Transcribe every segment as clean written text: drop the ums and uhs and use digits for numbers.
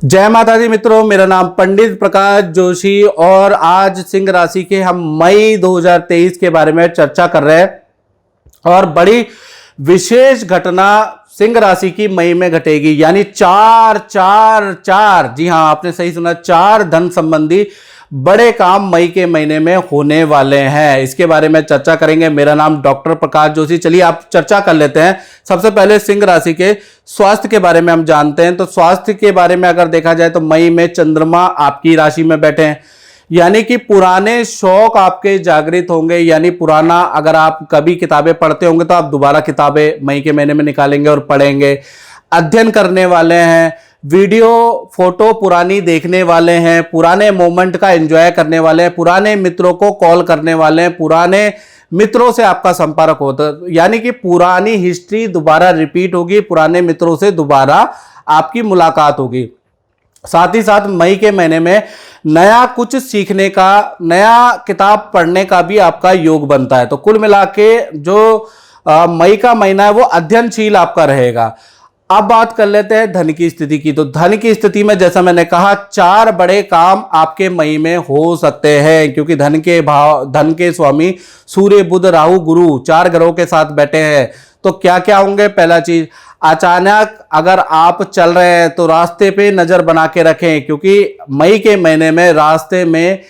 जय माता दी मित्रों, मेरा नाम पंडित प्रकाश जोशी और आज सिंह राशि के हम मई 2023 के बारे में चर्चा कर रहे हैं। और बड़ी विशेष घटना सिंह राशि की मई में घटेगी, यानी चार चार चार, जी हां आपने सही सुना, चार धन संबंधी बड़े काम मई के महीने में होने वाले हैं। इसके बारे में चर्चा करेंगे। मेरा नाम डॉक्टर प्रकाश जोशी। चलिए आप चर्चा कर लेते हैं। सबसे पहले सिंह राशि के स्वास्थ्य के बारे में हम जानते हैं। तो स्वास्थ्य के बारे में अगर देखा जाए तो मई में चंद्रमा आपकी राशि में बैठे हैं, यानी कि पुराने शौक आपके जागृत होंगे। यानी पुराना अगर आप कभी किताबें पढ़ते होंगे तो आप दोबारा किताबें मई के महीने में निकालेंगे और पढ़ेंगे। अध्ययन करने वाले हैं, वीडियो फोटो पुरानी देखने वाले हैं, पुराने मोमेंट का एंजॉय करने वाले हैं, पुराने मित्रों को कॉल करने वाले हैं, पुराने मित्रों से आपका संपर्क होता है, यानी कि पुरानी हिस्ट्री दोबारा रिपीट होगी, पुराने मित्रों से दोबारा आपकी मुलाकात होगी। साथ ही साथ मई के महीने में नया कुछ सीखने का, नया किताब पढ़ने का भी आपका योग बनता है। तो कुल मिला के जो मई का महीना है वो अध्ययनशील आपका रहेगा। अब बात कर लेते हैं धन की स्थिति की। तो धन की स्थिति में जैसा मैंने कहा, चार बड़े काम आपके मई में हो सकते हैं, क्योंकि धन के स्वामी सूर्य बुध राहु गुरु चार ग्रहों के साथ बैठे हैं। तो क्या क्या होंगे? पहला चीज, अचानक अगर आप चल रहे हैं तो रास्ते पे नजर बना के रखें, क्योंकि मई के महीने में रास्ते में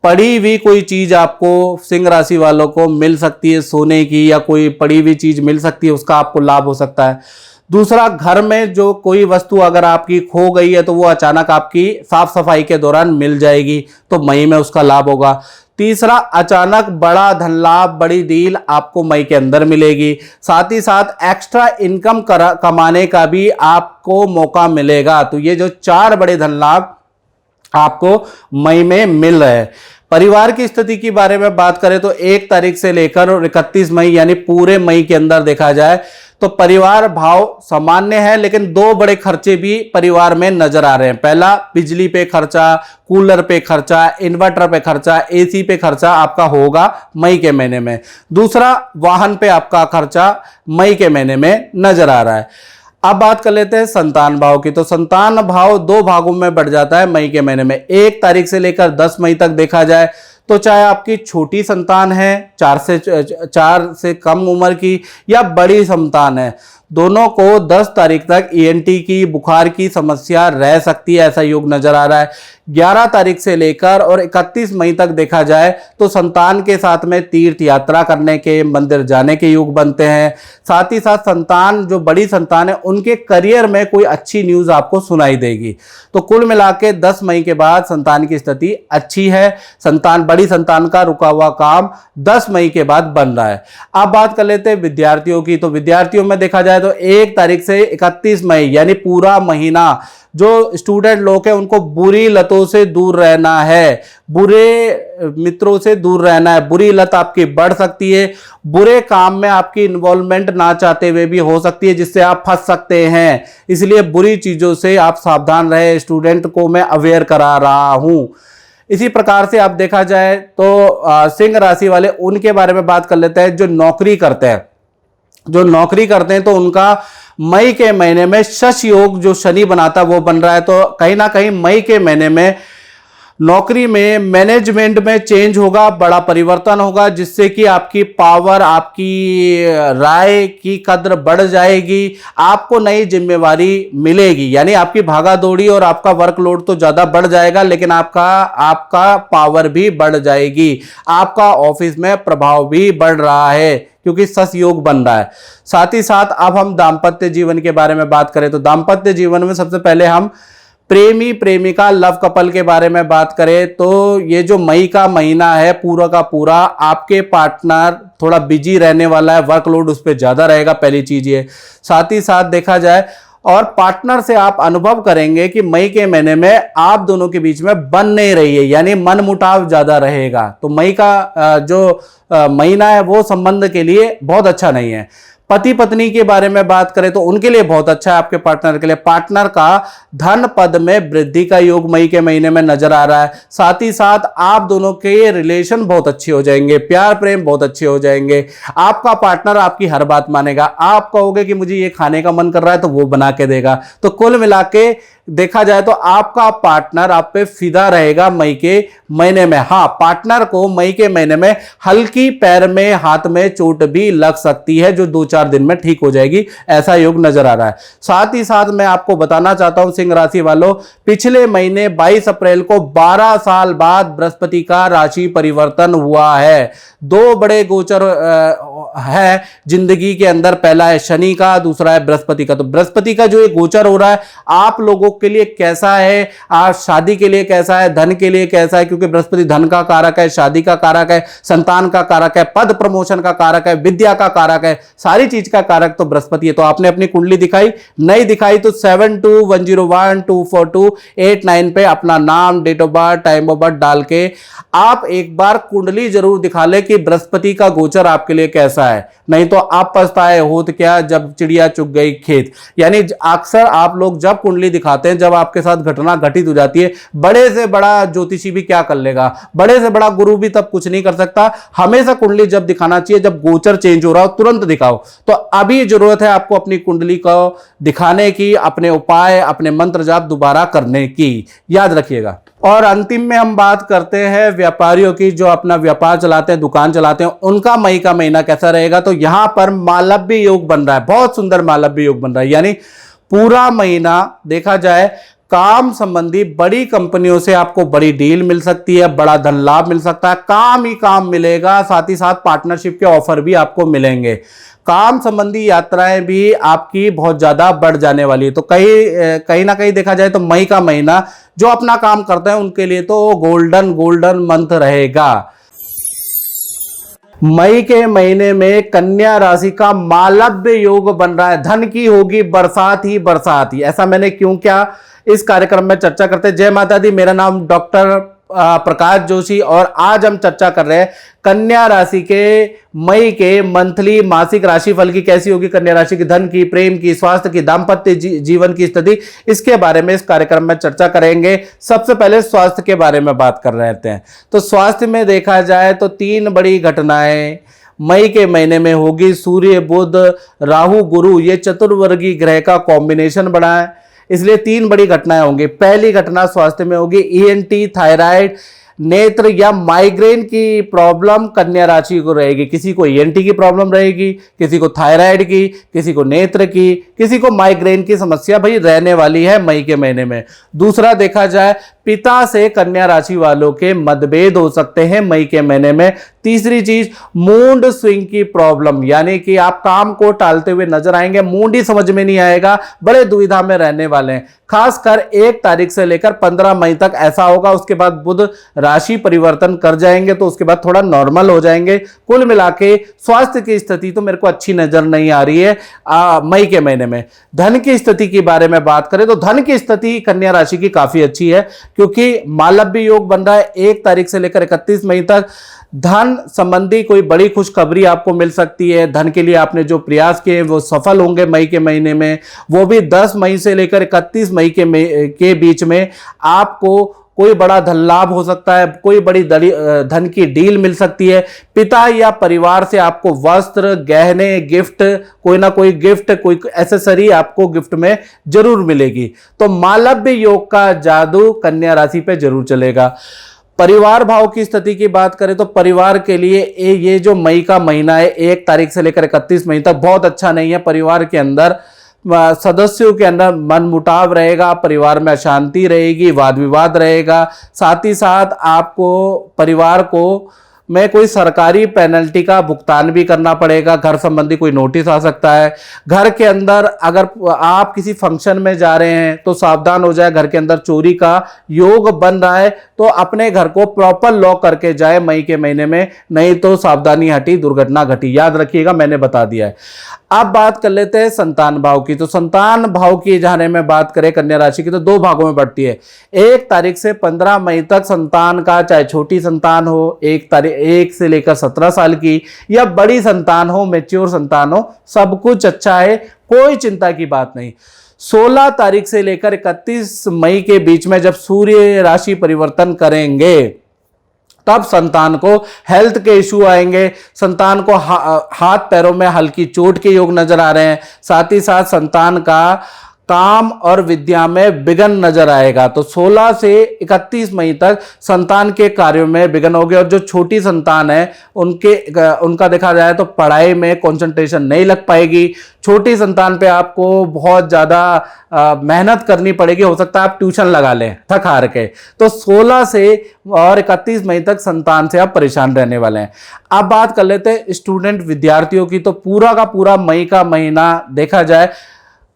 पड़ी हुई कोई चीज आपको, सिंह राशि वालों को मिल सकती है, सोने की या कोई पड़ी हुई चीज मिल सकती है, उसका आपको लाभ हो सकता है। दूसरा, घर में जो कोई वस्तु अगर आपकी खो गई है तो वो अचानक आपकी साफ सफाई के दौरान मिल जाएगी, तो मई में उसका लाभ होगा। तीसरा, अचानक बड़ा धन लाभ, बड़ी डील आपको मई के अंदर मिलेगी। साथ ही साथ एक्स्ट्रा इनकम कमाने का भी आपको मौका मिलेगा। तो ये जो चार बड़े धन लाभ आपको मई में मिल रहे हैं। परिवार की स्थिति के बारे में बात करें तो 1 तारीख से लेकर 31 मई, यानी पूरे मई के अंदर देखा जाए तो परिवार भाव सामान्य है, लेकिन दो बड़े खर्चे भी परिवार में नजर आ रहे हैं। पहला, बिजली पे खर्चा, कूलर पे खर्चा, इन्वर्टर पे खर्चा, एसी पे खर्चा आपका होगा मई के महीने में। दूसरा, वाहन पे आपका खर्चा मई के महीने में नजर आ रहा है। अब बात कर लेते हैं संतान भाव की। तो संतान भाव दो भागों में बढ़ जाता है मई के महीने में। 1 तारीख से लेकर 10 मई तक देखा जाए तो चाहे आपकी छोटी संतान है, 4 से कम उम्र की, या बड़ी संतान है, दोनों को 10 तारीख तक ईएनटी की, बुखार की समस्या रह सकती है, ऐसा योग नजर आ रहा है। 11 तारीख से लेकर और 31 मई तक देखा जाए तो संतान के साथ में तीर्थ यात्रा करने के, मंदिर जाने के योग बनते हैं। साथ ही साथ संतान, जो बड़ी संतान है, उनके करियर में कोई अच्छी न्यूज आपको सुनाई देगी। तो कुल मिला के 10 मई के बाद संतान की स्थिति अच्छी है। बड़ी संतान का रुका हुआ काम 10 मई के बाद बन रहा है। अब बात कर लेते हैं विद्यार्थियों की। तो विद्यार्थियों में देखा जाए तो 1 तारीख से 31 मई, यानी पूरा महीना जो स्टूडेंट लोग हैं उनको बुरी लतों से दूर रहना है, बुरे मित्रों से दूर रहना है। बुरी लत आपकी बढ़ सकती है, बुरे काम में आपकी इन्वॉल्वमेंट ना चाहते हुए भी हो सकती है, जिससे आप फंस सकते हैं। इसलिए बुरी चीजों से आप सावधान रहे। स्टूडेंट को मैं अवेयर करा रहा हूं। इसी प्रकार से आप देखा जाए तो सिंह राशि वाले, उनके बारे में बात कर लेते हैं। जो नौकरी करते हैं तो उनका मई के महीने में शश योग, जो शनि बनाता है, वो बन रहा है। तो कहीं ना कहीं मई के महीने में नौकरी में, मैनेजमेंट में चेंज होगा, बड़ा परिवर्तन होगा, जिससे कि आपकी पावर, आपकी राय की कद्र बढ़ जाएगी। आपको नई जिम्मेवारी मिलेगी, यानी आपकी भागा दौड़ी और आपका वर्कलोड तो ज्यादा बढ़ जाएगा, लेकिन आपका पावर भी बढ़ जाएगी। आपका ऑफिस में प्रभाव भी बढ़ रहा है, क्योंकि सस योग बन रहा है। साथ ही साथ अब हम दाम्पत्य जीवन के बारे में बात करें तो दाम्पत्य जीवन में सबसे पहले हम प्रेमी प्रेमिका, लव कपल के बारे में बात करें तो ये जो मई का महीना है पूरा का पूरा, आपके पार्टनर थोड़ा बिजी रहने वाला है, वर्कलोड उस पर ज्यादा रहेगा, पहली चीज ये। साथ ही साथ देखा जाए और पार्टनर से आप अनुभव करेंगे कि मई के महीने में आप दोनों के बीच में बन नहीं रही है, यानी मनमुटाव ज्यादा रहेगा। तो मई का जो महीना है वो संबंध के लिए बहुत अच्छा नहीं है। पति पत्नी के बारे में बात करें तो उनके लिए बहुत अच्छा है। आपके पार्टनर के लिए, पार्टनर का धन पद में वृद्धि का योग मई के महीने में नजर आ रहा है। साथ ही साथ आप दोनों के रिलेशन बहुत अच्छे हो जाएंगे, प्यार प्रेम बहुत अच्छे हो जाएंगे। आपका पार्टनर आपकी हर बात मानेगा। आप कहोगे कि मुझे ये खाने का मन कर रहा है तो वो बना के देगा। तो कुल मिला के देखा जाए तो आपका पार्टनर आप पे फिदा रहेगा मई के महीने में। हाँ, पार्टनर को मई के महीने में हल्की पैर में हाथ में चोट भी लग सकती है, जो 2-4 दिन में ठीक हो जाएगी, ऐसा योग नजर आ रहा है। साथ ही साथ मैं आपको बताना चाहता हूं सिंह राशि वालों, पिछले महीने 22 अप्रैल को 12 साल बाद बृहस्पति का राशि परिवर्तन हुआ है। 2 बड़े गोचर है जिंदगी के अंदर, पहला है शनि का, दूसरा है बृहस्पति का। तो बृहस्पति का जो ये गोचर हो रहा है आप लोगों के लिए कैसा है, आज शादी के लिए कैसा है, धन के लिए कैसा है, क्योंकि बृहस्पति धन का कारक है, शादी का कारक है, संतान का कारक है, पद प्रमोशन का कारक है, विद्या का कारक है, सारी चीज का कारक तो बृहस्पति है। तो आपने अपनी कुंडली दिखाई, नहीं दिखाई तो 7210124289 पे अपना नाम, date of birth, time of birth डाल के आप एक बार कुंडली जरूर दिखा ले कि बृहस्पति का गोचर आपके लिए कैसा है। नहीं तो आप पछताए होत क्या जब चिड़िया चुग गई खेत। यानी अक्सर आप लोग जब कुंडली दिखाते हैं, जब आपके साथ घटना घटित हो जाती है, बड़े से बड़ा ज्योतिषी भी क्या कर लेगा, बड़े से बड़ा गुरु भी तब कुछ नहीं कर सकता। हमेशा कुंडली जब दिखाना चाहिए जब गोचर चेंज हो रहा हो, तुरंत दिखाओ। तो अभी जरूरत है आपको अपनी कुंडली को दिखाने की, अपने उपाय, अपने मंत्र जाप दोबारा करने की, याद रखिएगा। और अंतिम में हम बात करते हैं व्यापारियों की, जो अपना व्यापार चलाते हैं, दुकान चलाते हैं, उनका मई का महीना कैसा रहेगा। तो यहां पर मालव्य योग बन रहा है, बहुत सुंदर मालव्य योग बन रहा है। यानी पूरा महीना देखा जाए काम संबंधी बड़ी कंपनियों से आपको बड़ी डील मिल सकती है, बड़ा धन लाभ मिल सकता है, काम ही काम मिलेगा। साथ ही साथ पार्टनरशिप के ऑफर भी आपको मिलेंगे। काम संबंधी यात्राएं भी आपकी बहुत ज्यादा बढ़ जाने वाली है। तो कहीं ना कहीं देखा जाए तो मई का महीना जो अपना काम करते हैं उनके लिए तो गोल्डन मंथ रहेगा। मई के महीने में कन्या राशि का मालव्य योग बन रहा है, धन की होगी बरसात ही बरसात ही। ऐसा मैंने क्यों किया, इस कार्यक्रम में चर्चा करते हैं। जय माता दी, मेरा नाम डॉक्टर प्रकाश जोशी और आज हम चर्चा कर रहे हैं कन्या राशि के मई के मंथली मासिक राशिफल की कैसी होगी कन्या राशि की, धन की, प्रेम की, स्वास्थ्य की, दाम्पत्य जीवन की स्थिति, इसके बारे में इस कार्यक्रम में चर्चा करेंगे। सबसे पहले स्वास्थ्य के बारे में बात कर रहे हैं। तो स्वास्थ्य में देखा जाए तो 3 बड़ी घटनाएं मई के महीने में होगी। सूर्य, बुध, राहु, गुरु, ये चतुर्वर्गीय ग्रह का कॉम्बिनेशन बना है, इसलिए 3 बड़ी घटनाएं होंगी। पहली घटना स्वास्थ्य में होगी ईएनटी, थायराइड, नेत्र या माइग्रेन की प्रॉब्लम कन्या राशि को रहेगी। किसी को ईएनटी की प्रॉब्लम रहेगी, किसी को थायराइड की, किसी को नेत्र की, किसी को माइग्रेन की समस्या भाई रहने वाली है मई के महीने में। दूसरा देखा जाए पिता से कन्या राशि वालों के मतभेद हो सकते हैं मई के महीने में। तीसरी चीज मूड स्विंग की प्रॉब्लम, यानी कि आप काम को टालते हुए नजर आएंगे, मूड ही समझ में नहीं आएगा, बड़े दुविधा में रहने वाले हैं। खासकर 1 तारीख से लेकर 15 मई तक ऐसा होगा। उसके बाद बुध राशि परिवर्तन कर जाएंगे तो उसके बाद थोड़ा नॉर्मल हो जाएंगे। कुल मिला के स्वास्थ्य की स्थिति तो मेरे को अच्छी नजर नहीं आ रही है मई के महीने में। धन की स्थिति के बारे में बात करें तो धन की स्थिति कन्या राशि की काफी अच्छी है, क्योंकि मालव्य योग बन रहा है 1 तारीख से लेकर 31 मई तक। धन संबंधी कोई बड़ी खुशखबरी आपको मिल सकती है। धन के लिए आपने जो प्रयास किए वो सफल होंगे मई के महीने में, वो भी 10 मई से लेकर 31 मई के बीच में आपको कोई बड़ा धन लाभ हो सकता है, कोई बड़ी धन की डील मिल सकती है। पिता या परिवार से आपको वस्त्र, गहने, गिफ्ट, कोई ना कोई गिफ्ट, कोई एसेसरी आपको गिफ्ट में जरूर मिलेगी। तो मालव्य योग का जादू कन्या राशि पे जरूर चलेगा। परिवार भाव की स्थिति की बात करें तो परिवार के लिए ये जो मई का महीना है 1 तारीख से लेकर 31 मई तक बहुत अच्छा नहीं है। परिवार के अंदर सदस्यों के अंदर मनमुटाव रहेगा, परिवार में अशांति रहेगी, वाद विवाद रहेगा। साथ ही साथ आपको परिवार को में कोई सरकारी पेनल्टी का भुगतान भी करना पड़ेगा, घर संबंधी कोई नोटिस आ सकता है। घर के अंदर अगर आप किसी फंक्शन में जा रहे हैं तो सावधान हो जाए, घर के अंदर चोरी का योग बन रहा है तो अपने घर को प्रॉपर लॉक करके जाए मई के महीने में, नहीं तो सावधानी हटी दुर्घटना घटी। याद रखिएगा, मैंने बता दिया है। अब बात कर लेते हैं संतान भाव की। तो संतान भाव की जहां में बात करें कन्या राशि की, तो दो भागों में बढ़ती है। 1 तारीख से 15 मई तक संतान का, चाहे छोटी संतान हो 1 से लेकर 17 साल की, या बड़ी संतान हो, मैच्योर संतान हो, सब कुछ अच्छा है, कोई चिंता की बात नहीं। 16 तारीख से लेकर 31 मई के बीच में जब सूर्य राशि परिवर्तन करेंगे तब संतान को हेल्थ के इश्यू आएंगे, संतान को हाथ पैरों में हल्की चोट के योग नजर आ रहे हैं, साथ ही साथ संतान का काम और विद्या में विघ्न नजर आएगा। तो 16 से 31 मई तक संतान के कार्यों में विघ्न हो गए। और जो छोटी संतान है उनका देखा जाए तो पढ़ाई में कंसंट्रेशन नहीं लग पाएगी। छोटी संतान पे आपको बहुत ज़्यादा मेहनत करनी पड़ेगी, हो सकता है आप ट्यूशन लगा लें थक हार के। तो 16 से और 31 मई तक संतान से आप परेशान रहने वाले हैं। अब बात कर लेते हैं स्टूडेंट विद्यार्थियों की। तो पूरा का पूरा मई का महीना देखा जाए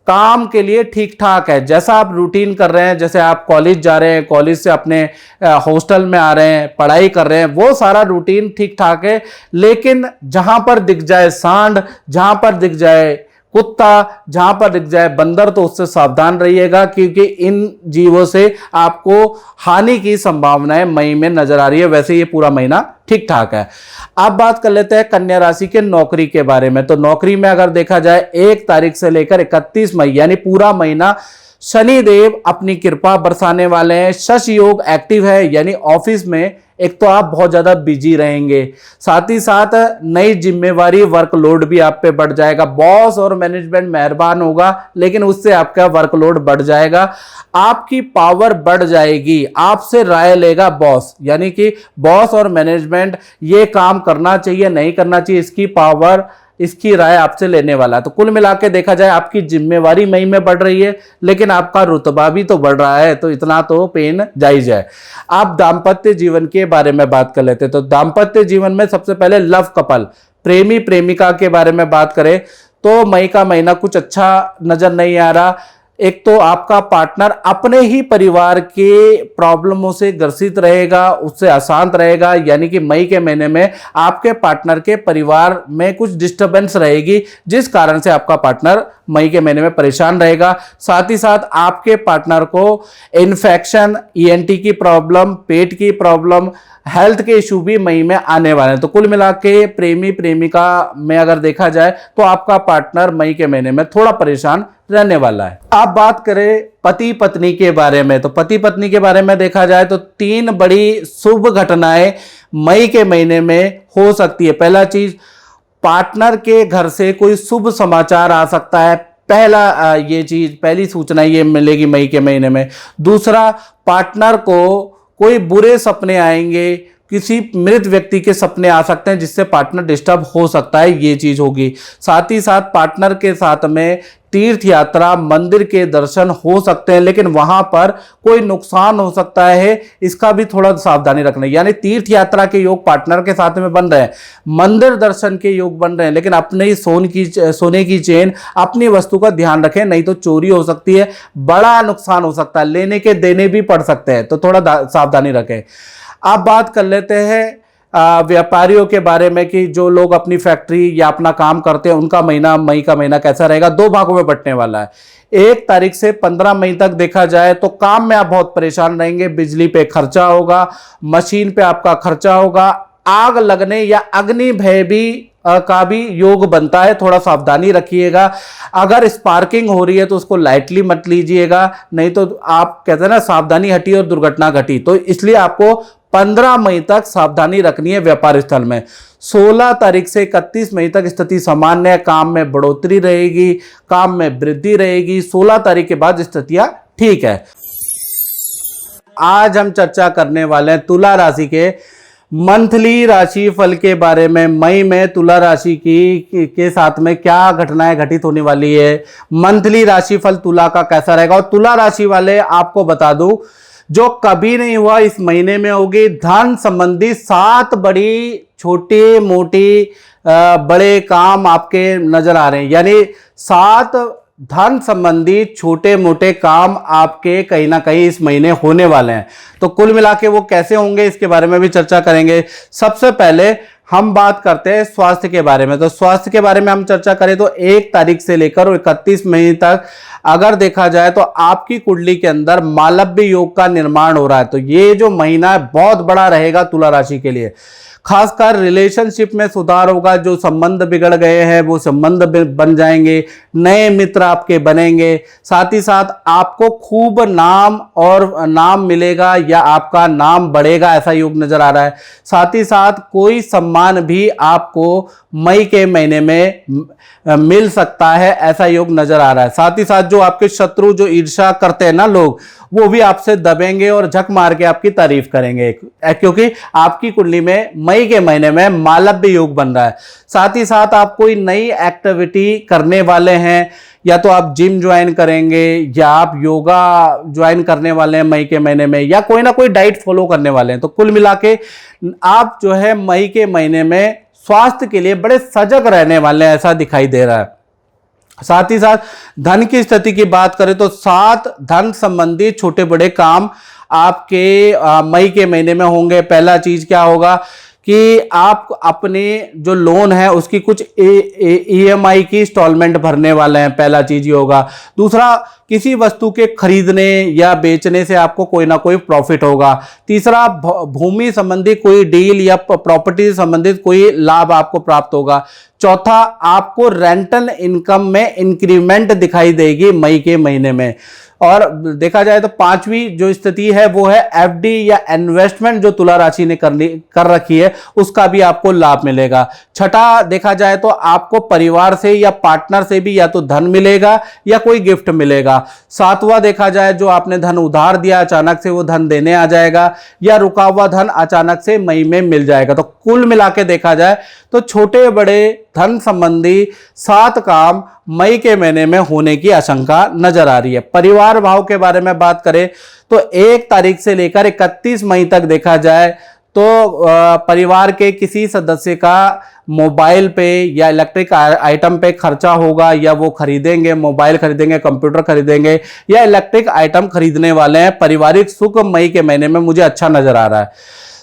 काम के लिए ठीक ठाक है। जैसा आप रूटीन कर रहे हैं, जैसे आप कॉलेज जा रहे हैं, कॉलेज से अपने हॉस्टल में आ रहे हैं, पढ़ाई कर रहे हैं, वो सारा रूटीन ठीक ठाक है। लेकिन जहां पर दिख जाए सांड, जहां पर दिख जाए कुत्ता, जहां पर दिख जाए बंदर, तो उससे सावधान रहिएगा, क्योंकि इन जीवों से आपको हानि की संभावनाएं मई में नजर आ रही है। वैसे ये पूरा महीना ठीक ठाक है। अब बात कर लेते हैं कन्या राशि के नौकरी के बारे में। तो नौकरी में अगर देखा जाए 1 तारीख से लेकर 31 मई यानी पूरा महीना शनिदेव अपनी कृपा बरसाने वाले हैं। शश योग एक्टिव है, यानी ऑफिस में एक तो आप बहुत ज्यादा बिजी रहेंगे, साथ ही साथ नई जिम्मेवारी वर्कलोड भी आप पे बढ़ जाएगा। बॉस और मैनेजमेंट मेहरबान होगा, लेकिन उससे आपका वर्कलोड बढ़ जाएगा, आपकी पावर बढ़ जाएगी, आपसे राय लेगा बॉस, यानी कि बॉस और मैनेजमेंट ये काम करना चाहिए नहीं करना चाहिए, इसकी पावर, इसकी राय आपसे लेने वाला है। तो कुल मिला के देखा जाए आपकी जिम्मेवारी मई में बढ़ रही है, लेकिन आपका रुतबा भी तो बढ़ रहा है, तो इतना तो पेन जायज है। आप दाम्पत्य जीवन के बारे में बात कर लेते हैं। तो दाम्पत्य जीवन में सबसे पहले लव कपल, प्रेमी प्रेमिका के बारे में बात करें तो मई का महीना कुछ अच्छा नजर नहीं आ रहा। एक तो आपका पार्टनर अपने ही परिवार के प्रॉब्लमों से ग्रसित रहेगा, उससे अशांत रहेगा, यानी कि मई के महीने में आपके पार्टनर के परिवार में कुछ डिस्टरबेंस रहेगी, जिस कारण से आपका पार्टनर मई के महीने में परेशान रहेगा। साथ ही साथ आपके पार्टनर को इन्फेक्शन, ईएनटी की प्रॉब्लम, पेट की प्रॉब्लम, हेल्थ के इशू भी मई में आने वाले हैं। तो कुल मिला के प्रेमी प्रेमिका में अगर देखा जाए तो आपका पार्टनर मई के महीने में थोड़ा परेशान रहने वाला है। अब बात करें पति पत्नी के बारे में। तो पति पत्नी के बारे में देखा जाए तो 3 बड़ी शुभ घटनाएं मई के महीने में हो सकती है। पहला चीज, पार्टनर के घर से कोई शुभ समाचार आ सकता है। पहली सूचना ये मिलेगी मई के महीने में। दूसरा, पार्टनर को कोई बुरे सपने आएंगे, किसी मृत व्यक्ति के सपने आ सकते हैं, जिससे पार्टनर डिस्टर्ब हो सकता है, ये चीज होगी। साथ ही साथ पार्टनर के साथ में तीर्थ यात्रा, मंदिर के दर्शन हो सकते हैं, लेकिन वहां पर कोई नुकसान हो सकता है, इसका भी थोड़ा सावधानी रखना है। यानी तीर्थ यात्रा के योग पार्टनर के साथ में बन रहे हैं, मंदिर दर्शन के योग बन रहे हैं, लेकिन अपने सोने की चेन, अपनी वस्तु का ध्यान रखें, नहीं तो चोरी हो सकती है, बड़ा नुकसान हो सकता है, लेने के देने भी पड़ सकते हैं, तो थोड़ा सावधानी रखें। अब बात कर लेते हैं व्यापारियों के बारे में कि जो लोग अपनी फैक्ट्री या अपना काम करते हैं, उनका महीना, मई का महीना कैसा रहेगा। 2 भागों में बंटने वाला है। 1 तारीख से 15 मई तक देखा जाए तो काम में आप बहुत परेशान रहेंगे, बिजली पे खर्चा होगा, मशीन पे आपका खर्चा होगा, आग लगने या अग्नि भय भी का भी योग बनता है, थोड़ा सावधानी रखिएगा। अगर स्पार्किंग हो रही है तो उसको लाइटली मत लीजिएगा, नहीं तो आप कहते हैं ना, सावधानी हटी और दुर्घटना घटी। तो इसलिए आपको 15 मई तक सावधानी रखनी है व्यापार स्थल में। 16 तारीख से 31 मई तक स्थिति सामान्य है, काम में बढ़ोतरी रहेगी, काम में वृद्धि रहेगी। 16 तारीख के बाद स्थितियां ठीक है। आज हम चर्चा करने वाले हैं तुला राशि के मंथली राशि फल के बारे में। मई में तुला राशि के साथ में क्या घटनाएं घटित होने वाली है, मंथली राशि फल तुला का कैसा रहेगा। और तुला राशि वाले आपको बता दूं, जो कभी नहीं हुआ इस महीने में होगी। धन संबंधी 7 बड़ी छोटी मोटी बड़े काम आपके नजर आ रहे हैं, यानी 7 धन संबंधी छोटे मोटे काम आपके कहीं ना कहीं इस महीने होने वाले हैं। तो कुल मिला के वो कैसे होंगे, इसके बारे में भी चर्चा करेंगे। सबसे पहले हम बात करते हैं स्वास्थ्य के बारे में। तो स्वास्थ्य के बारे में हम चर्चा करें तो 1 तारीख से लेकर 31 मई तक अगर देखा जाए तो आपकी कुंडली के अंदर मालव्य योग का निर्माण हो रहा है। तो ये जो महीना है बहुत बड़ा रहेगा तुला राशि के लिए। खासकर रिलेशनशिप में सुधार होगा, जो संबंध बिगड़ गए हैं वो संबंध बन जाएंगे, नए मित्र आपके बनेंगे, साथ ही साथ आपको खूब नाम मिलेगा या आपका नाम बढ़ेगा, ऐसा योग नजर आ रहा है। साथ ही साथ कोई सम्मान भी आपको मई के महीने में मिल सकता है, ऐसा योग नजर आ रहा है। साथ ही साथ जो आपके शत्रु जो ईर्ष्या करते हैं ना लोग, वो भी आपसे दबेंगे और झक मार के आपकी तारीफ करेंगे, क्योंकि आपकी कुंडली में मई के महीने में मालव्य योग बन रहा है। साथ ही साथ आप कोई नई एक्टिविटी करने वाले हैं, या तो आप जिम ज्वाइन करेंगे या आप योगा ज्वाइन करने वाले हैं मई के महीने में, या कोई ना कोई डाइट फॉलो करने वाले हैं। तो कुल मिला के आप जो है मई के महीने में स्वास्थ्य के लिए बड़े सजग रहने वाले हैं, ऐसा दिखाई दे रहा है। साथ ही साथ धन की स्थिति की बात करें तो 7 धन संबंधी छोटे बड़े काम आपके मई के महीने में होंगे। पहला चीज क्या होगा कि आप अपने जो लोन है उसकी कुछ EMI की इंस्टॉलमेंट भरने वाले हैं, पहला चीज ये होगा। दूसरा, किसी वस्तु के खरीदने या बेचने से आपको कोई ना कोई प्रॉफिट होगा। तीसरा, भूमि संबंधी कोई डील या प्रॉपर्टी संबंधित कोई लाभ आपको प्राप्त होगा। चौथा, आपको रेंटल इनकम में इंक्रीमेंट दिखाई देगी मई के महीने में। और देखा जाए तो 5वीं जो स्थिति है वो है FD या इन्वेस्टमेंट, जो तुला राशि ने कर रखी है, उसका भी आपको लाभ मिलेगा। छठा, देखा जाए तो आपको परिवार से या पार्टनर से भी या तो धन मिलेगा या कोई गिफ्ट मिलेगा। सातवां, देखा जाए जो आपने धन उधार दिया अचानक से वो धन देने आ जाएगा, या रुका हुआ धन अचानक से मई में मिल जाएगा। तो कुल मिला के देखा जाए तो छोटे बड़े धन संबंधी 7 काम मई के महीने में होने की आशंका नजर आ रही है। परिवार भाव के बारे में बात करें तो 1 तारीख से लेकर 31 मई तक देखा जाए तो परिवार के किसी सदस्य का मोबाइल पे या इलेक्ट्रिक आइटम पे खर्चा होगा, या वो खरीदेंगे, मोबाइल खरीदेंगे, कंप्यूटर खरीदेंगे या इलेक्ट्रिक आइटम खरीदने वाले हैं। पारिवारिक सुख मई के महीने में मुझे अच्छा नजर आ रहा है।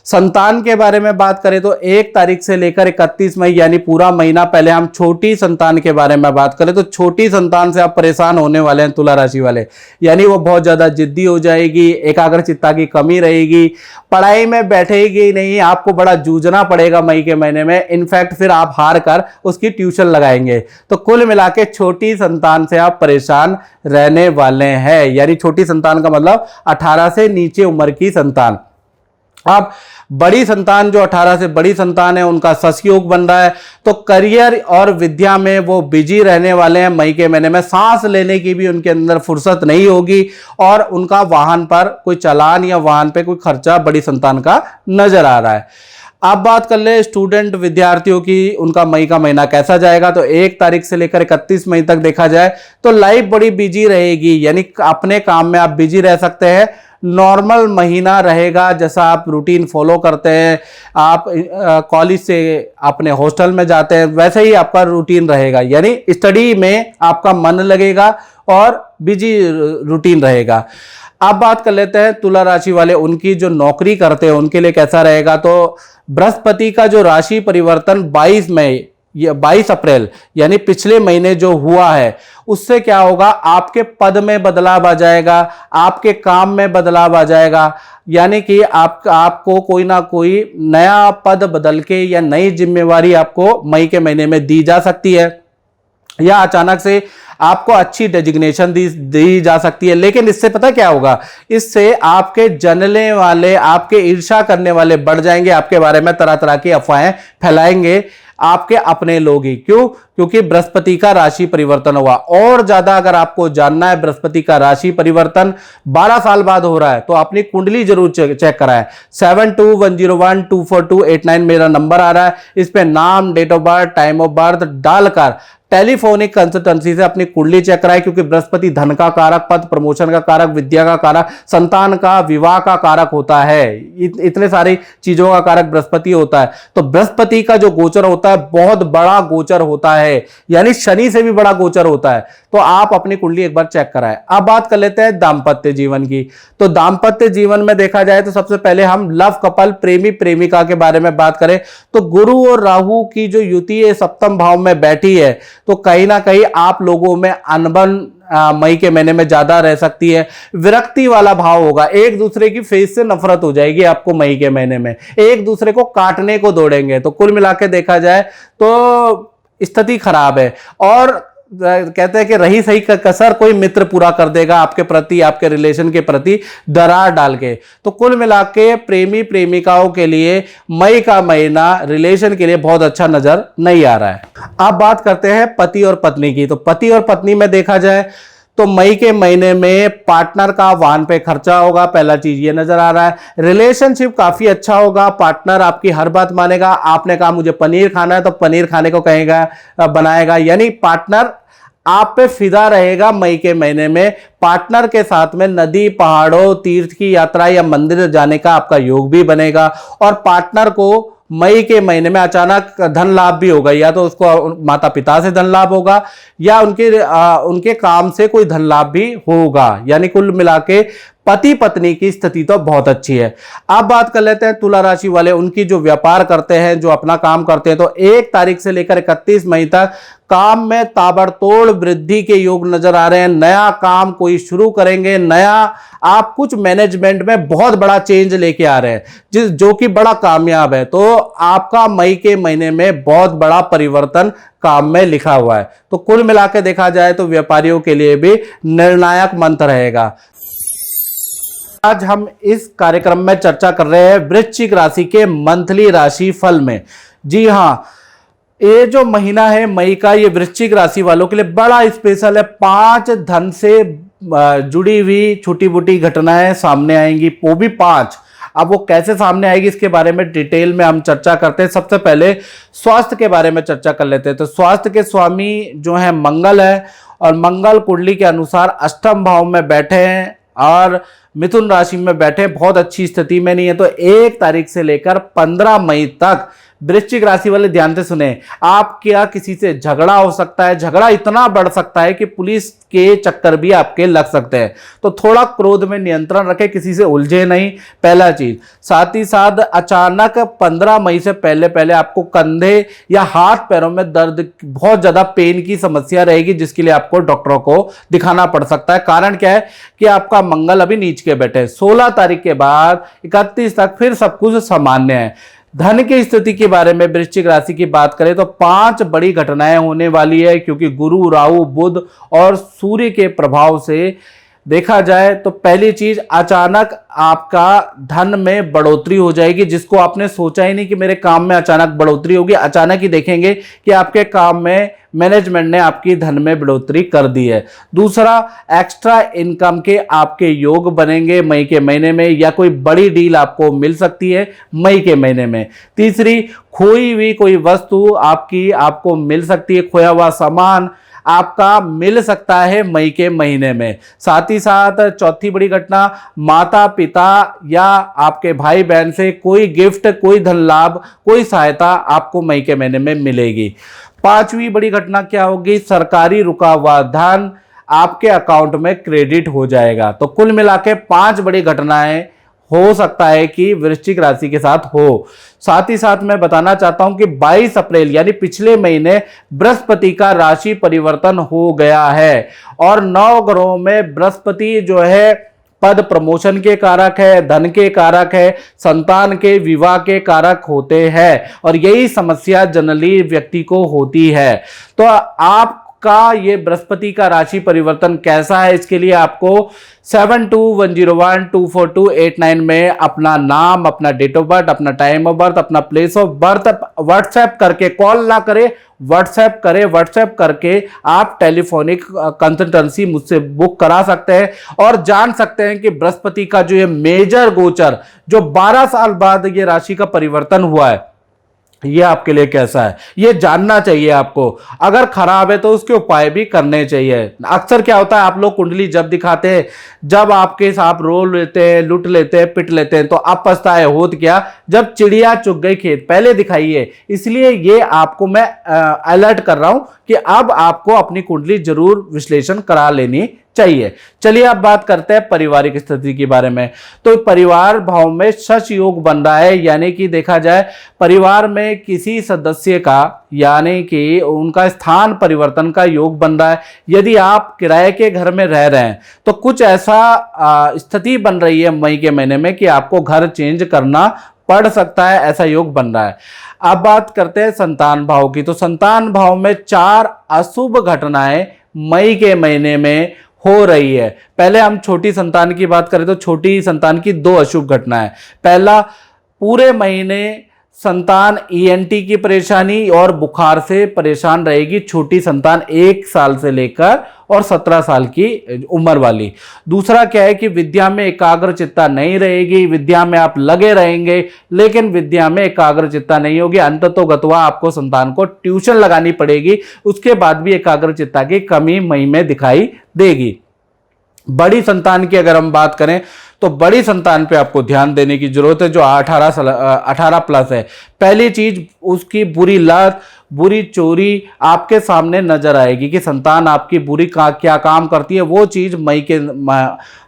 संतान के बारे में बात करें तो 1 तारीख से लेकर 31 मई यानी पूरा महीना, पहले हम छोटी संतान के बारे में बात करें तो छोटी संतान से आप परेशान होने वाले हैं तुला राशि वाले, यानी वो बहुत ज्यादा जिद्दी हो जाएगी, एकाग्रचित्ता की कमी रहेगी, पढ़ाई में बैठेगी नहीं, आपको बड़ा जूझना पड़ेगा मई के महीने में। इनफैक्ट फिर आप हार कर उसकी ट्यूशन लगाएंगे। तो कुल मिला के छोटी संतान से आप परेशान रहने वाले हैं, यानी छोटी संतान का मतलब 18 से नीचे उम्र की संतान। अब बड़ी संतान, जो 18 से बड़ी संतान है, उनका ससयोग बन रहा है, तो करियर और विद्या में वो बिजी रहने वाले हैं मई के महीने में। सांस लेने की भी उनके अंदर फुर्सत नहीं होगी, और उनका वाहन पर कोई चालान या वाहन पे कोई खर्चा बड़ी संतान का नजर आ रहा है। अब बात कर ले स्टूडेंट विद्यार्थियों की, उनका मई का महीना कैसा जाएगा। तो 1 तारीख से लेकर 31 मई तक देखा जाए तो लाइफ बड़ी बिजी रहेगी, यानी अपने काम में आप बिजी रह सकते हैं। नॉर्मल महीना रहेगा, जैसा आप रूटीन फॉलो करते हैं, आप कॉलेज से अपने हॉस्टल में जाते हैं, वैसे ही आपका रूटीन रहेगा, यानी स्टडी में आपका मन लगेगा और बिजी रूटीन रहेगा। अब बात कर लेते हैं तुला राशि वाले, उनकी जो नौकरी करते हैं उनके लिए कैसा रहेगा। तो बृहस्पति का जो राशि परिवर्तन 22 अप्रैल यानी पिछले महीने जो हुआ है, उससे क्या होगा, आपके पद में बदलाव आ जाएगा, आपके काम में बदलाव आ जाएगा, यानी कि आपको कोई ना कोई नया पद बदल के या नई जिम्मेवारी आपको मई के महीने में दी जा सकती है, या अचानक से आपको अच्छी डेजिग्नेशन दी जा सकती है। लेकिन इससे पता क्या होगा, इससे आपके जनले वाले, आपके ईर्ष्या करने वाले बढ़ जाएंगे, आपके बारे में तरह तरह की अफवाहें फैलाएंगे आपके अपने लोग ही। क्यों? क्योंकि बृहस्पति का राशि परिवर्तन हुआ। और ज्यादा अगर आपको जानना है बृहस्पति का राशि परिवर्तन 12 साल बाद हो रहा है, तो अपनी कुंडली जरूर चेक कराएं। 7210124289 मेरा नंबर आ रहा है, इस पे नाम, date of birth, time of birth डालकर टेलीफोनिक कंसल्टेंसी से अपनी कुंडली चेक कराएं, क्योंकि बृहस्पति धन का कारक, पद प्रमोशन का कारक, विद्या का कारक, संतान का, विवाह का कारक होता है। इतने सारी चीजों का कारक बृहस्पति होता है। तो बृहस्पति का जो गोचर होता है बहुत बड़ा गोचर होता है, यानी शनि से भी बड़ा गोचर होता है। तो आप अपनी कुंडली एक बार चेक कराएं। अब बात कर लेते हैं दाम्पत्य जीवन की। तो दाम्पत्य जीवन में देखा जाए तो सबसे पहले हम लव कपल, प्रेमी प्रेमिका के बारे में बात करें तो गुरु और राहु की जो युति है सप्तम भाव में बैठी है, तो कहीं ना कहीं आप लोगों में अनबन मई के महीने में ज्यादा रह सकती है। विरक्ति वाला भाव होगा, एक दूसरे की फेस से नफरत हो जाएगी आपको मई के महीने में, एक दूसरे को काटने को दौड़ेंगे। तो कुल मिला के देखा जाए तो स्थिति खराब है। और कहते हैं कि रही सही कसर कोई मित्र पूरा कर देगा आपके प्रति, आपके रिलेशन के प्रति दरार डाल के। तो कुल मिला के प्रेमी प्रेमिकाओं के लिए मई का महीना रिलेशन के लिए बहुत अच्छा नजर नहीं आ रहा है। अब बात करते हैं पति और पत्नी की। तो पति और पत्नी में देखा जाए तो मई के महीने में पार्टनर का वाहन पे खर्चा होगा, पहला चीज ये नजर आ रहा है। रिलेशनशिप काफी अच्छा होगा, पार्टनर आपकी हर बात मानेगा। आपने कहा मुझे पनीर खाना है तो पनीर खाने को कहेगा, बनाएगा, यानी पार्टनर आप पे फिदा रहेगा। मई के महीने में पार्टनर के साथ में नदी, पहाड़ों, तीर्थ की यात्रा या मंदिर जाने का आपका योग भी बनेगा। और पार्टनर को मई के महीने में अचानक धन लाभ भी होगा, या तो उसको माता पिता से धन लाभ होगा या उनके काम से कोई धन लाभ भी होगा। यानी कुल मिला के पति पत्नी की स्थिति तो बहुत अच्छी है। अब बात कर लेते हैं तुला राशि वाले, उनकी जो व्यापार करते हैं, जो अपना काम करते हैं, तो 1 तारीख से लेकर 31 मई तक काम में ताबड़तोड़ वृद्धि के योग नजर आ रहे हैं। नया काम कोई शुरू करेंगे, नया आप कुछ मैनेजमेंट में बहुत बड़ा चेंज लेके आ रहे हैं जो कि बड़ा कामयाब है। तो आपका मई के महीने में बहुत बड़ा परिवर्तन काम में लिखा हुआ है। तो कुल मिला के देखा जाए तो व्यापारियों के लिए भी निर्णायक मंत्र रहेगा। आज हम इस कार्यक्रम में चर्चा कर रहे हैं वृश्चिक राशि के मंथली राशि फल में। जी हां, ये जो महीना है मई का, ये वृश्चिक राशि वालों के लिए बड़ा स्पेशल है। 5 धन से जुड़ी हुई छोटी मोटी घटनाएं सामने आएंगी, वो भी 5। अब वो कैसे सामने आएगी इसके बारे में डिटेल में हम चर्चा करते हैं। सबसे पहले स्वास्थ्य के बारे में चर्चा कर लेते हैं। तो स्वास्थ्य के स्वामी जो है मंगल है, और मंगल कुंडली के अनुसार अष्टम भाव में बैठे हैं और मिथुन राशि में बैठे, बहुत अच्छी स्थिति में नहीं है। तो 1 तारीख से लेकर 15 मई तक वृश्चिक राशि वाले ध्यान से सुने, आप क्या किसी से झगड़ा हो सकता है, झगड़ा इतना बढ़ सकता है कि पुलिस के चक्कर भी आपके लग सकते हैं। तो थोड़ा क्रोध में नियंत्रण रखें, किसी से उलझे नहीं, पहला चीज। साथ ही साथ अचानक 15 मई से पहले पहले आपको कंधे या हाथ पैरों में दर्द, बहुत ज्यादा पेन की समस्या रहेगी, जिसके लिए आपको डॉक्टरों को दिखाना पड़ सकता है। कारण क्या है कि आपका मंगल अभी नीच के बैठे। 16 तारीख के बाद 31 तक फिर सब कुछ सामान्य है। धन की स्थिति के बारे में वृश्चिक राशि की बात करें तो 5 बड़ी घटनाएं होने वाली है, क्योंकि गुरु, राहु, बुध और सूर्य के प्रभाव से देखा जाए तो पहली चीज, अचानक आपका धन में बढ़ोतरी हो जाएगी, जिसको आपने सोचा ही नहीं कि मेरे काम में अचानक बढ़ोतरी होगी। अचानक ही देखेंगे कि आपके काम में मैनेजमेंट ने आपकी धन में बढ़ोतरी कर दी है। दूसरा, एक्स्ट्रा इनकम के आपके योग बनेंगे मई के महीने में, या कोई बड़ी डील आपको मिल सकती है मई के महीने में। तीसरी, खोई हुई कोई वस्तु आपको मिल सकती है, खोया हुआ सामान आपका मिल सकता है मई के महीने में। साथ ही साथ चौथी बड़ी घटना, माता पिता या आपके भाई बहन से कोई गिफ्ट, कोई धन लाभ, कोई सहायता आपको मई के महीने में मिलेगी। 5वीं बड़ी घटना क्या होगी, सरकारी रुका हुआ धन आपके अकाउंट में क्रेडिट हो जाएगा। तो कुल मिला के 5 बड़ी घटनाएं हो सकता है कि वृश्चिक राशि के साथ हो। साथ ही साथ मैं बताना चाहता हूं कि 22 अप्रैल यानी पिछले महीने बृहस्पति का राशि परिवर्तन हो गया है, और 9 ग्रहों में बृहस्पति जो है पद प्रमोशन के कारक है, धन के कारक है, संतान के, विवाह के कारक होते हैं, और यही समस्या जनरली व्यक्ति को होती है। तो आप का ये बृहस्पति का राशि परिवर्तन कैसा है, इसके लिए आपको 7210124289 में अपना नाम, अपना डेट ऑफ बर्थ, अपना टाइम ऑफ बर्थ, अपना प्लेस ऑफ बर्थ व्हाट्सएप करके, कॉल ना करें, व्हाट्सएप करें, व्हाट्सएप करके आप टेलीफोनिक कंसल्टेंसी मुझसे बुक करा सकते हैं और जान सकते हैं कि बृहस्पति का जो ये मेजर गोचर जो 12 साल बाद ये राशि का परिवर्तन हुआ है, ये आपके लिए कैसा है, ये जानना चाहिए आपको। अगर खराब है तो उसके उपाय भी करने चाहिए। अक्सर क्या होता है, आप लोग कुंडली जब दिखाते हैं, जब आपके साथ रो लेते हैं, लुट लेते हैं, पिट लेते हैं, तो आप पछताए होत क्या, जब चिड़िया चुग गई खेत, पहले दिखाइए। इसलिए ये आपको मैं अलर्ट कर रहा हूं कि अब आपको अपनी कुंडली जरूर विश्लेषण करा लेनी चाहिए। चलिए अब बात करते हैं पारिवारिक स्थिति के बारे में। तो परिवार भाव में शश योग बन रहा है, यानी कि देखा जाए परिवार में किसी सदस्य का, यानी कि उनका स्थान परिवर्तन का योग बन रहा है। यदि आप किराए के घर में रह रहे हैं तो कुछ ऐसा स्थिति बन रही है मई के महीने में कि आपको घर चेंज करना पड़ सकता है, ऐसा योग बन रहा है। अब बात करते हैं संतान भाव की। तो संतान भाव में 4 अशुभ घटनाएं मई के महीने में हो रही है। पहले हम छोटी संतान की बात करें तो छोटी संतान की 2 अशुभ घटनाएं। पहला, पूरे महीने संतान ईएनटी की परेशानी और बुखार से परेशान रहेगी छोटी संतान, 1 साल से लेकर और 17 साल की उम्र वाली। दूसरा क्या है कि विद्या में एकाग्रचित्ता नहीं रहेगी, विद्या में आप लगे रहेंगे लेकिन विद्या में एकाग्रचित्ता नहीं होगी। अंततोगत्वा आपको संतान को ट्यूशन लगानी पड़ेगी, उसके बाद भी एकाग्रचित्ता की कमी मई में दिखाई देगी। बड़ी संतान की अगर हम बात करें तो बड़ी संतान पे आपको ध्यान देने की जरूरत है, जो 18 प्लस है। पहली चीज, उसकी बुरी लत, बुरी चोरी आपके सामने नजर आएगी कि संतान आपकी बुरी क्या काम करती है। वो चीज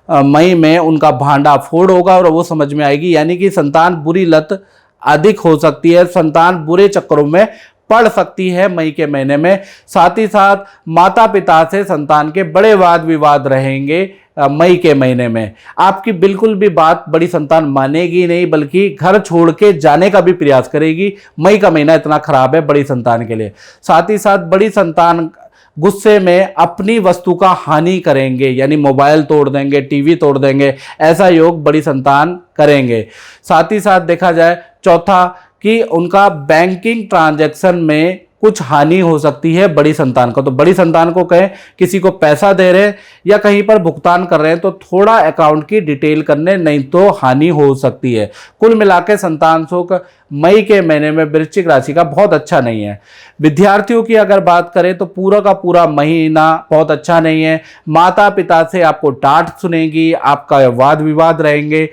मई में उनका भांडा फोड़ होगा और वो समझ में आएगी, यानी कि संतान बुरी लत अधिक हो सकती है, संतान बुरे चक्करों में पड़ सकती है मई के महीने में। साथ ही साथ माता पिता से संतान के बड़े वाद विवाद रहेंगे मई के महीने में। आपकी बिल्कुल भी बात बड़ी संतान मानेगी नहीं, बल्कि घर छोड़ के जाने का भी प्रयास करेगी। मई का महीना इतना खराब है बड़ी संतान के लिए। साथ ही साथ बड़ी संतान गुस्से में अपनी वस्तु का हानि करेंगे, यानी मोबाइल तोड़ देंगे, टीवी तोड़ देंगे, ऐसा योग बड़ी संतान करेंगे। साथ ही साथ देखा जाए चौथा कि उनका बैंकिंग ट्रांजैक्शन में कुछ हानि हो सकती है बड़ी संतान को। तो बड़ी संतान को कहें किसी को पैसा दे रहे हैं या कहीं पर भुगतान कर रहे हैं तो थोड़ा अकाउंट की डिटेल करने, नहीं तो हानि हो सकती है। कुल मिलाकर संतान सुख मई के महीने में वृश्चिक राशि का बहुत अच्छा नहीं है। विद्यार्थियों की अगर बात करें तो पूरा का पूरा महीना बहुत अच्छा नहीं है। माता पिता से आपको डांट सुनेगी, आपका वाद विवाद रहेंगे,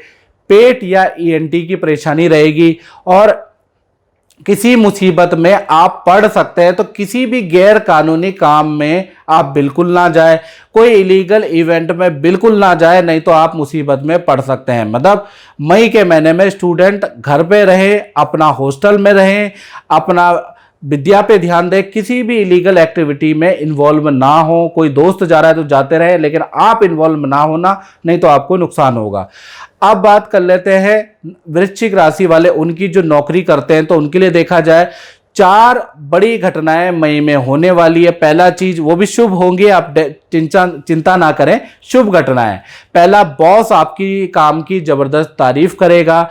पेट या ईएनटी की परेशानी रहेगी और किसी मुसीबत में आप पड़ सकते हैं। तो किसी भी गैर कानूनी काम में आप बिल्कुल ना जाए, कोई इलीगल इवेंट में बिल्कुल ना जाए, नहीं तो आप मुसीबत में पड़ सकते हैं। मतलब मई के महीने में स्टूडेंट घर पे रहे, अपना हॉस्टल में रहें, अपना विद्या पे ध्यान दें, किसी भी इलीगल एक्टिविटी में इन्वॉल्व ना हो। कोई दोस्त जा रहा है तो जाते रहे, लेकिन आप इन्वॉल्व ना होना, नहीं तो आपको नुकसान होगा। अब बात कर लेते हैं वृश्चिक राशि वाले, उनकी जो नौकरी करते हैं तो उनके लिए देखा जाए 4 बड़ी घटनाएं मई में होने वाली है। पहला चीज, वो भी शुभ होंगी, आप चिंता ना करें, शुभ घटनाएं। पहला, बॉस आपकी काम की जबरदस्त तारीफ करेगा।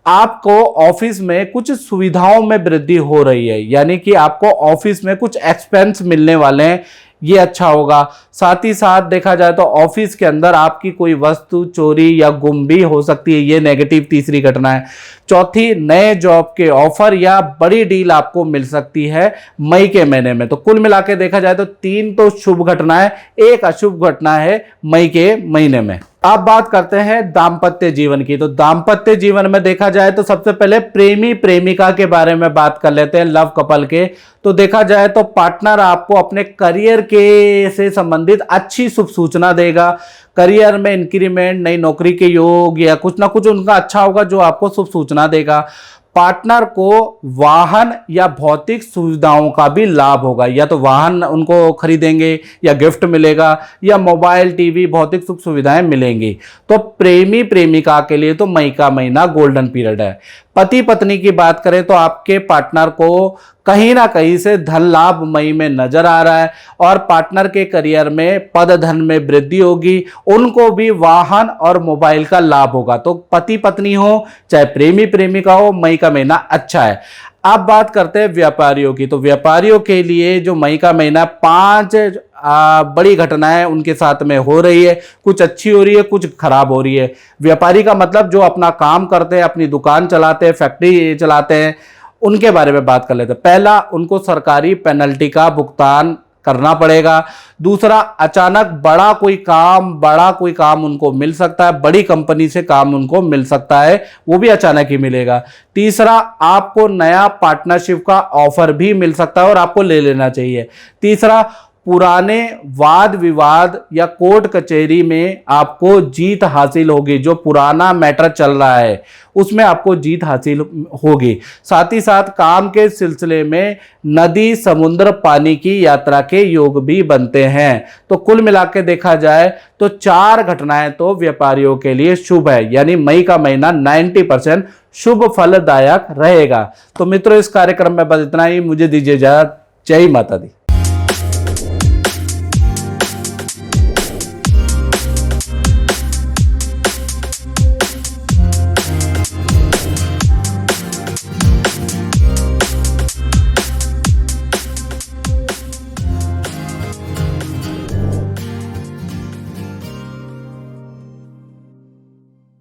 आपको ऑफिस में कुछ सुविधाओं में वृद्धि हो रही है, यानी कि आपको ऑफिस में कुछ एक्सपेंस मिलने वाले हैं, ये अच्छा होगा। साथ ही साथ देखा जाए तो ऑफिस के अंदर आपकी कोई वस्तु चोरी या गुम भी हो सकती है, ये नेगेटिव तीसरी घटना है। चौथी, नए जॉब के ऑफर या बड़ी डील आपको मिल सकती है मई के महीने में। तो कुल मिला के देखा जाए तो 3 तो शुभ घटनाएं, 1 अशुभ घटना है मई के महीने में। अब बात करते हैं दाम्पत्य जीवन की। तो दाम्पत्य जीवन में देखा जाए तो सबसे पहले प्रेमी प्रेमिका के बारे में बात कर लेते हैं, लव कपल के। तो देखा जाए तो पार्टनर आपको अपने करियर के से संबंधित अच्छी शुभ सूचना देगा। करियर में इंक्रीमेंट, नई नौकरी के योग या कुछ ना कुछ उनका अच्छा होगा जो आपको शुभ सूचना देगा। पार्टनर को वाहन या भौतिक सुविधाओं का भी लाभ होगा, या तो वाहन उनको खरीदेंगे या गिफ्ट मिलेगा या मोबाइल, टीवी, भौतिक सुख सुविधाएं मिलेंगी। तो प्रेमी प्रेमिका के लिए तो मई का महीना गोल्डन पीरियड है। पति पत्नी की बात करें तो आपके पार्टनर को कहीं ना कहीं से धन लाभ मई में नजर आ रहा है और पार्टनर के करियर में पद धन में वृद्धि होगी, उनको भी वाहन और मोबाइल का लाभ होगा। तो पति पत्नी हो चाहे प्रेमी प्रेमिका हो, मई का महीना अच्छा है। अब बात करते हैं व्यापारियों की। तो व्यापारियों के लिए जो मई का महीना 5 बड़ी घटनाएं उनके साथ में हो रही है, कुछ अच्छी हो रही है, कुछ खराब हो रही है। व्यापारी का मतलब जो अपना काम करते हैं, अपनी दुकान चलाते हैं, फैक्ट्री चलाते हैं, उनके बारे में बात कर लेते हैं। पहला, उनको सरकारी पेनल्टी का भुगतान करना पड़ेगा। दूसरा, अचानक बड़ा कोई काम उनको मिल सकता है, बड़ी कंपनी से काम उनको मिल सकता है, वो भी अचानक ही मिलेगा। तीसरा, आपको नया पार्टनरशिप का ऑफर भी मिल सकता है और आपको ले लेना चाहिए। तीसरा, पुराने वाद विवाद या कोर्ट कचहरी में आपको जीत हासिल होगी, जो पुराना मैटर चल रहा है उसमें आपको जीत हासिल होगी। साथ ही साथ काम के सिलसिले में नदी समुद्र पानी की यात्रा के योग भी बनते हैं। तो कुल मिला के देखा जाए तो 4 घटनाएं तो व्यापारियों के लिए शुभ है, यानी मई का महीना 90% शुभ फलदायक रहेगा। तो मित्रों, इस कार्यक्रम में बस इतना ही। मुझे दीजिए इजाजत। जय माता दी।